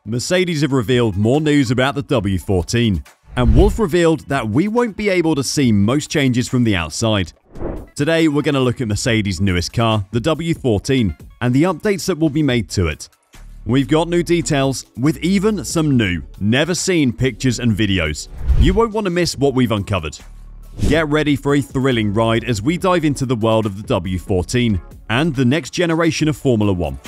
Mercedes have revealed more news about the W14, and Wolff revealed that we won't be able to see most changes from the outside. Today, we're going to look at Mercedes' newest car, the W14, and the updates that will be made to it. We've got new details, with even some new, never-seen pictures and videos. You won't want to miss what we've uncovered. Get ready for a thrilling ride as we dive into the world of the W14 and the next generation of Formula One.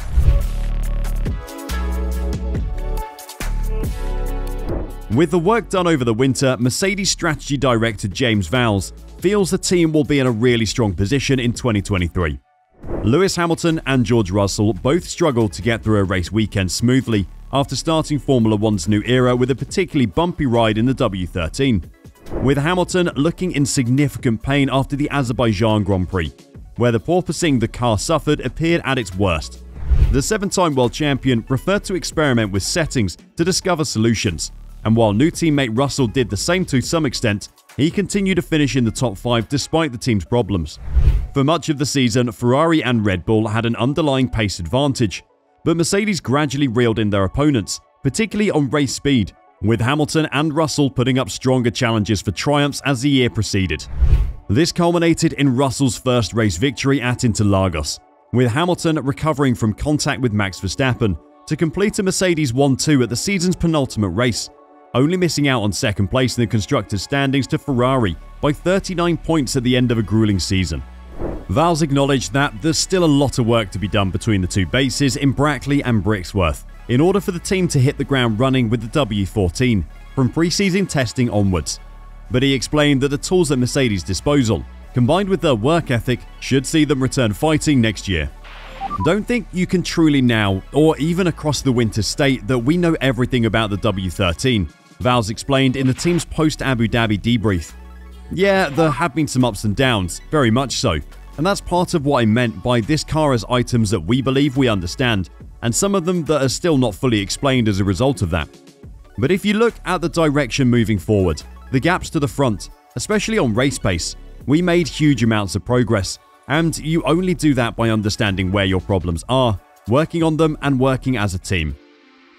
With the work done over the winter, Mercedes strategy director James Vowles feels the team will be in a really strong position in 2023. Lewis Hamilton and George Russell both struggled to get through a race weekend smoothly after starting Formula One's new era with a particularly bumpy ride in the W13, with Hamilton looking in significant pain after the Azerbaijan Grand Prix, where the porpoising the car suffered appeared at its worst. The 7-time world champion preferred to experiment with settings to discover solutions, and while new teammate Russell did the same to some extent, he continued to finish in the top 5 despite the team's problems. For much of the season, Ferrari and Red Bull had an underlying pace advantage, but Mercedes gradually reeled in their opponents, particularly on race speed, with Hamilton and Russell putting up stronger challenges for triumphs as the year proceeded. This culminated in Russell's first race victory at Interlagos, with Hamilton recovering from contact with Max Verstappen to complete a Mercedes 1-2 at the season's penultimate race, only missing out on second place in the constructors' standings to Ferrari by 39 points at the end of a grueling season. Vowles acknowledged that there's still a lot of work to be done between the two bases in Brackley and Brixworth in order for the team to hit the ground running with the W14 from pre-season testing onwards. But he explained that the tools at Mercedes' disposal, combined with their work ethic, should see them return fighting next year. Don't think you can truly now, or even across the winter, state that we know everything about the W13, Vowles explained in the team's post-Abu Dhabi debrief. Yeah, there have been some ups and downs, very much so, and that's part of what I meant by this car as items that we believe we understand, and some of them that are still not fully explained as a result of that. But if you look at the direction moving forward, the gaps to the front, especially on race pace, we made huge amounts of progress, and you only do that by understanding where your problems are, working on them and working as a team.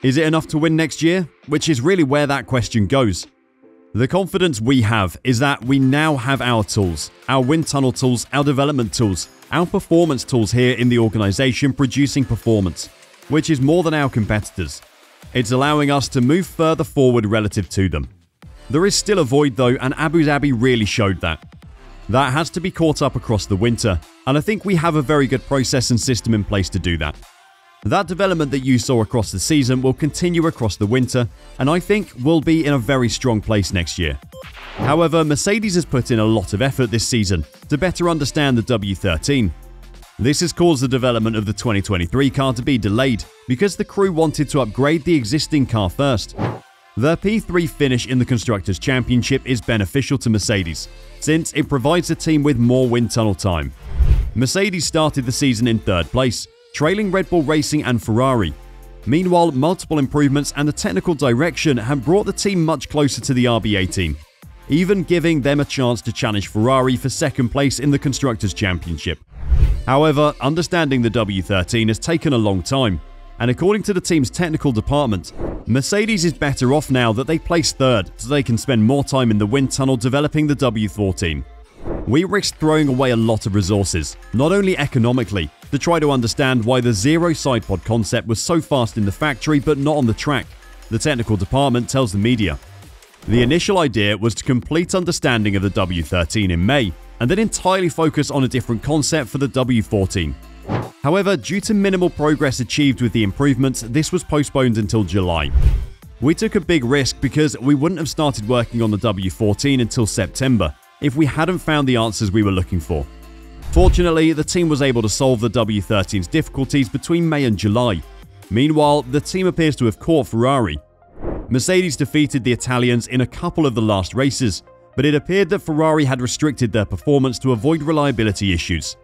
Is it enough to win next year? Which is really where that question goes. The confidence we have is that we now have our tools, our wind tunnel tools, our development tools, our performance tools here in the organisation producing performance, which is more than our competitors. It's allowing us to move further forward relative to them. There is still a void though, and Abu Dhabi really showed that. That has to be caught up across the winter, and I think we have a very good process and system in place to do that. That development that you saw across the season will continue across the winter, and I think we'll be in a very strong place next year. However, Mercedes has put in a lot of effort this season to better understand the W13. This has caused the development of the 2023 car to be delayed because the crew wanted to upgrade the existing car first. Their P3 finish in the Constructors' Championship is beneficial to Mercedes, since it provides the team with more wind tunnel time. Mercedes started the season in 3rd place, trailing Red Bull Racing and Ferrari. Meanwhile, multiple improvements and the technical direction have brought the team much closer to the RB18, even giving them a chance to challenge Ferrari for 2nd place in the Constructors' Championship. However, understanding the W13 has taken a long time, and according to the team's technical department, Mercedes is better off now that they placed 3rd so they can spend more time in the wind tunnel developing the W14. We risked throwing away a lot of resources, not only economically, to try to understand why the zero sidepod concept was so fast in the factory but not on the track, the technical department tells the media. The initial idea was to complete understanding of the W13 in May, and then entirely focus on a different concept for the W14. However, due to minimal progress achieved with the improvements, this was postponed until July. We took a big risk because we wouldn't have started working on the W14 until September if we hadn't found the answers we were looking for. Fortunately, the team was able to solve the W13's difficulties between May and July. Meanwhile, the team appears to have caught Ferrari. Mercedes defeated the Italians in a couple of the last races, but it appeared that Ferrari had restricted their performance to avoid reliability issues.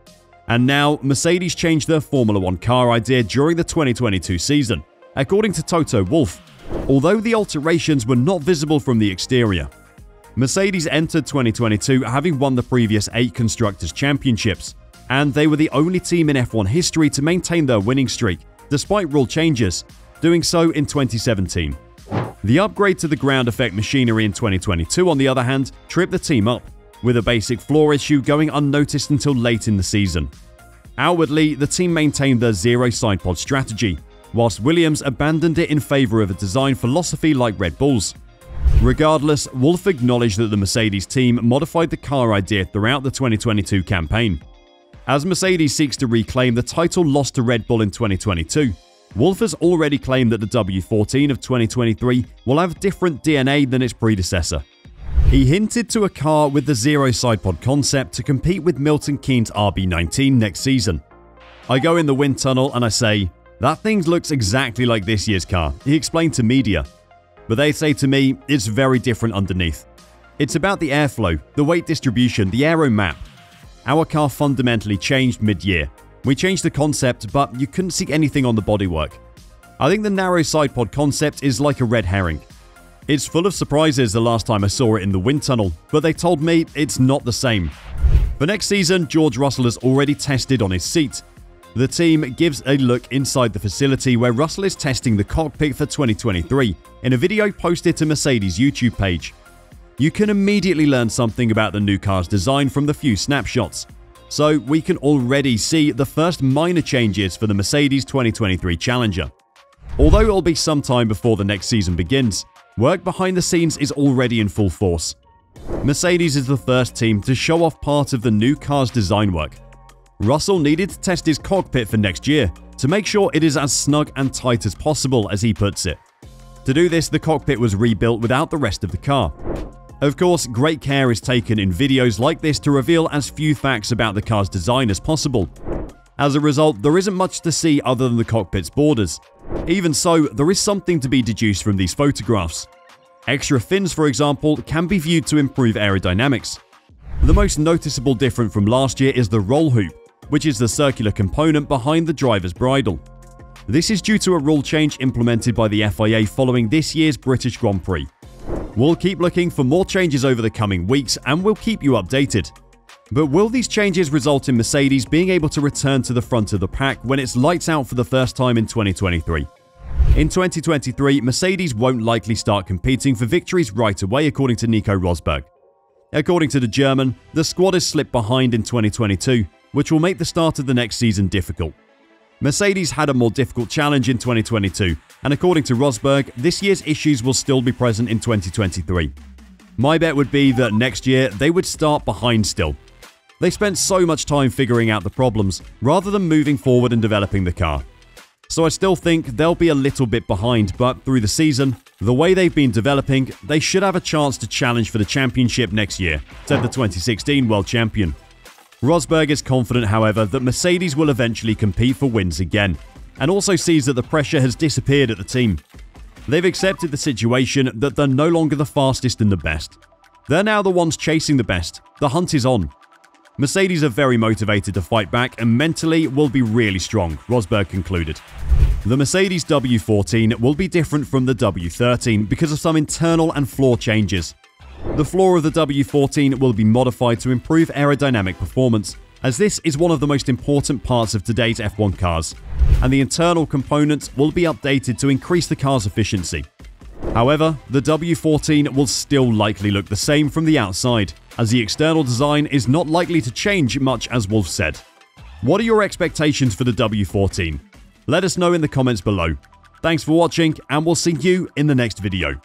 And now, Mercedes changed their Formula One car idea during the 2022 season, according to Toto Wolff, although the alterations were not visible from the exterior. Mercedes entered 2022 having won the previous 8 Constructors' Championships, and they were the only team in F1 history to maintain their winning streak, despite rule changes, doing so in 2017. The upgrade to the ground effect machinery in 2022, on the other hand, tripped the team up, with a basic floor issue going unnoticed until late in the season. Outwardly, the team maintained their zero sidepod strategy, whilst Williams abandoned it in favour of a design philosophy like Red Bull's. Regardless, Wolff acknowledged that the Mercedes team modified the car idea throughout the 2022 campaign. As Mercedes seeks to reclaim the title lost to Red Bull in 2022, Wolff has already claimed that the W14 of 2023 will have different DNA than its predecessor. He hinted to a car with the zero sidepod concept to compete with Milton Keynes' RB19 next season. "I go in the wind tunnel and I say, that thing looks exactly like this year's car," he explained to media. "But they say to me, it's very different underneath. It's about the airflow, the weight distribution, the aero map. Our car fundamentally changed mid-year. We changed the concept, but you couldn't see anything on the bodywork. I think the narrow sidepod concept is like a red herring. It's full of surprises the last time I saw it in the wind tunnel, but they told me it's not the same." For next season, George Russell has already tested on his seat. The team gives a look inside the facility where Russell is testing the cockpit for 2023 in a video posted to Mercedes' YouTube page. You can immediately learn something about the new car's design from the few snapshots. So we can already see the first minor changes for the Mercedes 2023 Challenger. Although it will be some time before the next season begins, work behind the scenes is already in full force. Mercedes is the first team to show off part of the new car's design work. Russell needed to test his cockpit for next year to make sure it is as snug and tight as possible, as he puts it. To do this, the cockpit was rebuilt without the rest of the car. Of course, great care is taken in videos like this to reveal as few facts about the car's design as possible. As a result, there isn't much to see other than the cockpit's borders. Even so, there is something to be deduced from these photographs. Extra fins, for example, can be viewed to improve aerodynamics. The most noticeable difference from last year is the roll hoop, which is the circular component behind the driver's bridle. This is due to a rule change implemented by the FIA following this year's British Grand Prix. We'll keep looking for more changes over the coming weeks and we'll keep you updated. But will these changes result in Mercedes being able to return to the front of the pack when it's lights out for the first time in 2023? In 2023, Mercedes won't likely start competing for victories right away, according to Nico Rosberg. According to the German, the squad is slipped behind in 2022, which will make the start of the next season difficult. Mercedes had a more difficult challenge in 2022, and according to Rosberg, this year's issues will still be present in 2023. My bet would be that next year they would start behind still. They spent so much time figuring out the problems, rather than moving forward and developing the car. So I still think they'll be a little bit behind, but through the season, the way they've been developing, they should have a chance to challenge for the championship next year, said the 2016 world champion. Rosberg is confident, however, that Mercedes will eventually compete for wins again, and also sees that the pressure has disappeared at the team. They've accepted the situation that they're no longer the fastest and the best. They're now the ones chasing the best. The hunt is on. Mercedes are very motivated to fight back and mentally will be really strong, Rosberg concluded. The Mercedes W14 will be different from the W13 because of some internal and floor changes. The floor of the W14 will be modified to improve aerodynamic performance, as this is one of the most important parts of today's F1 cars, and the internal components will be updated to increase the car's efficiency. However, the W14 will still likely look the same from the outside, as the external design is not likely to change much, as Wolff said. What are your expectations for the W14? Let us know in the comments below. Thanks for watching, and we'll see you in the next video.